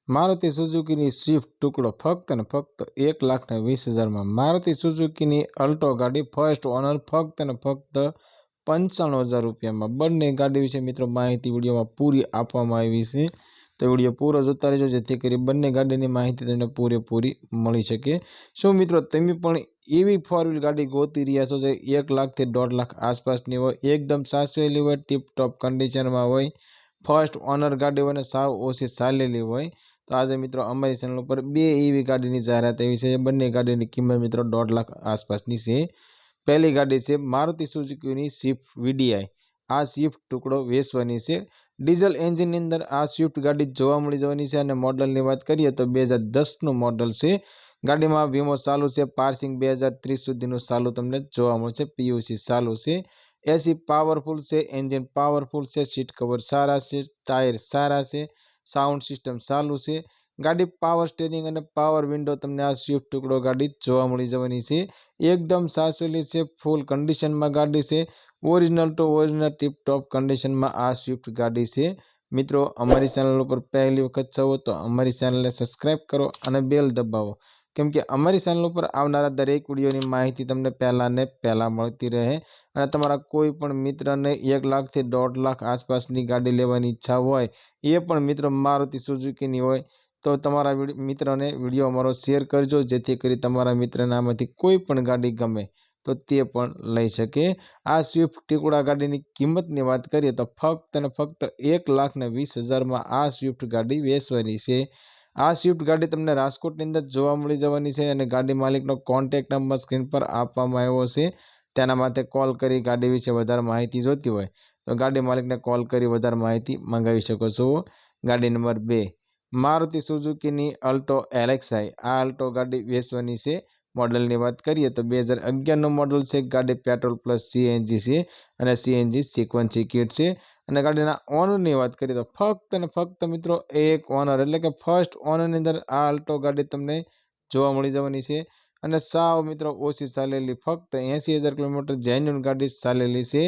Maruti सुजुकीनी Swift टुकड़ो फक्त ने फक्त 1,20,000 में। मारुति सुजुकीनी अल्टो गाड़ी फर्स्ट ओनर फक्त ने फक्त 95,000 रुपया में। बंने गाड़ी विषे मित्रों माहिती विडियो में पूरी आपवामां आवी छे, तो विडियो पूरो जोता रहेजो जेथी करी बंने गाड़ीनी माहिती तमने पूरेपूरी मळी शके। शुं मित्रों तमे पण एवी फोर व्हील गाड़ी गोती रह्या छो जे 1 लाख થી 1.5 लाख आसपासनी होय, एकदम साचवेली होय, टीप टॉप कंडीशन में होय, फर्स्ट ओनर गाड़ी होय ने साव ओછી चालेली होय, तो आज मित्रों अमरी चेनल पर बे एवी गाड़ीनी जाहेरात आवी छे। बंने गाड़ीनी किंमत मित्रों 1.5 लाख आसपासनी छे। पहली गाड़ी छे मारुति सुजुकीनी स्विफ्ट वीडीआई। आ स्विफ्ट टुकड़ो वेचवानी छे। डीजल एंजीन अंदर आ स्विफ्ट गाड़ी जोवा मळी जवानी छे अने मॉडलनी वात करीए तो 2010 નું मॉडल छे। गाड़ीमां वीमो चालू छे, पार्सिंग 2030 सुधीनुं चालू तमने जोवा मळशे, पीयूसी चालू छे। एसी पावरफुल छे, एंजीन पावरफुल छे, सीट कवर सारा छे, टायर सारा छे, साउंड सिस्टम चालू छे। गाड़ी पावर स्टीयरिंग अने पावर विंडो तमने आ स्विफ्ट टुकड़ो गाड़ी जोवा मळी जवानी छे। एकदम साचवेली छे, फूल कंडीशन में गाड़ी छे, original to original tip top condition में आ स्विफ्ट गाड़ी छे। मित्रों अमरी चेनल पर पहली वखत छो तो अमरी चेनल ने सब्सक्राइब करो अने बेल दबावो, केम के अमरी चेनल पर आवनारा दरेक विडियोनी माहिती तमने पहला ने पहला मळती रहे। अने तमारा कोई पण मित्रने 1 लाख થી 1.5 लाख आसपासनी गाड़ी लेवानी इच्छा होय, ए पण मित्रों मारुति सुजुकीनी होय, तो तमारा मित्रने विडियो अमारो शेर करजो, जेथी करी तमारा मित्रने आमांथी कोई पण गाड़ी गमे तो ते पण लई शके। आ स्विफ्ट टुकड़ा गाड़ीनी किंमतनी वात करीए तो फक्त ने फक्त 1,20,000 में आ स्विफ्ट गाड़ी वेचवानी छे। आ स्विफ्ट गाड़ी तमने राजकोटनी अंदर जोवा मळी जवानी छे अने गाड़ी मालिकनो कॉन्टेक्ट नंबर स्क्रीन पर आपवामां आव्यो छे। तेना माटे कॉल करी गाड़ी विषे वधारे माहिती जोती होय तो गाड़ी मालिकने कॉल करी वधारे माहिती मंगावी शको छो। गाड़ी नंबर 2 मारुति सुजुकीनी अल्टो एलेक्साई। आ अल्टो गाड़ी वेचवानी छे। मॉडलनी बात करिए तो 2011 નું मॉडल छे। गाड़ी पेट्रोल प्लस सीएनजी छे अने सीएनजी सीक्वेंसी किट छे। अने गाड़ीना ओनरनी बात करिए तो फक्त ने फक्त मित्रों एक ओनर एटले के फर्स्ट ओनरनी अंदर आ अल्टो गाड़ी तमने जोवा मळी जवानी छे। अने साव मित्रों ओછી चालेली फक्त 80,000 किलोमीटर जेन्युइन गाड़ी चालेली छे।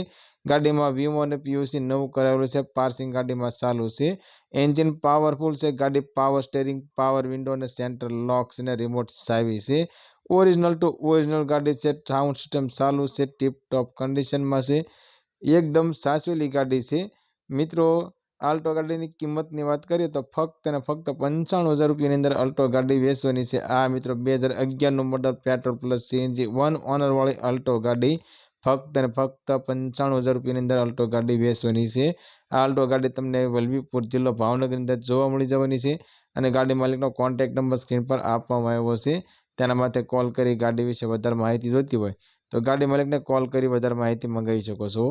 गाड़ीमां वीमो अने पीयूसी नवुं करावेलुं छे। पार्सिंग गाड़ीमां चालू छे। एंजीन पावरफुल छे। गाड़ी पावर स्टीयरिंग, पावर विंडो अने सेंटर लॉक अने रिमोट चावी छे। ओरिजिनल टू ओरिजिनल गाड़ी छे। साउंड सिस्टम चालू छे, टीप टॉप कंडीशन में छे, एकदम साचवेली गाड़ी छे। मित्रों अल्टो गाड़ीनी किंमतनी वात करीए तो फक्त ने फक्त 95,000 रुपयानी अंदर अल्टो गाड़ी वेचवानी छे। आ मित्रों 2011 નું model petrol plus CNG one owner वाली अल्टो गाड़ी फक्त ने फक्त 95,000 रुपयानी अंदर अल्टो गाड़ी वेचवानी छे। आ अल्टो गाड़ी तमने वलभीपुर जिल्लो भावनगर अंदर जोवा मळी जवानी छे अने गाड़ी मालिकनो कॉन्टेक्ट नंबर स्क्रीन पर आपवामां आव्यो छे। तेना माटे कॉल करी गाड़ी विषे वधारे माहिती जोती होय तो गाड़ी मालिकने कॉल करी वधारे माहिती मंगावी शको छो।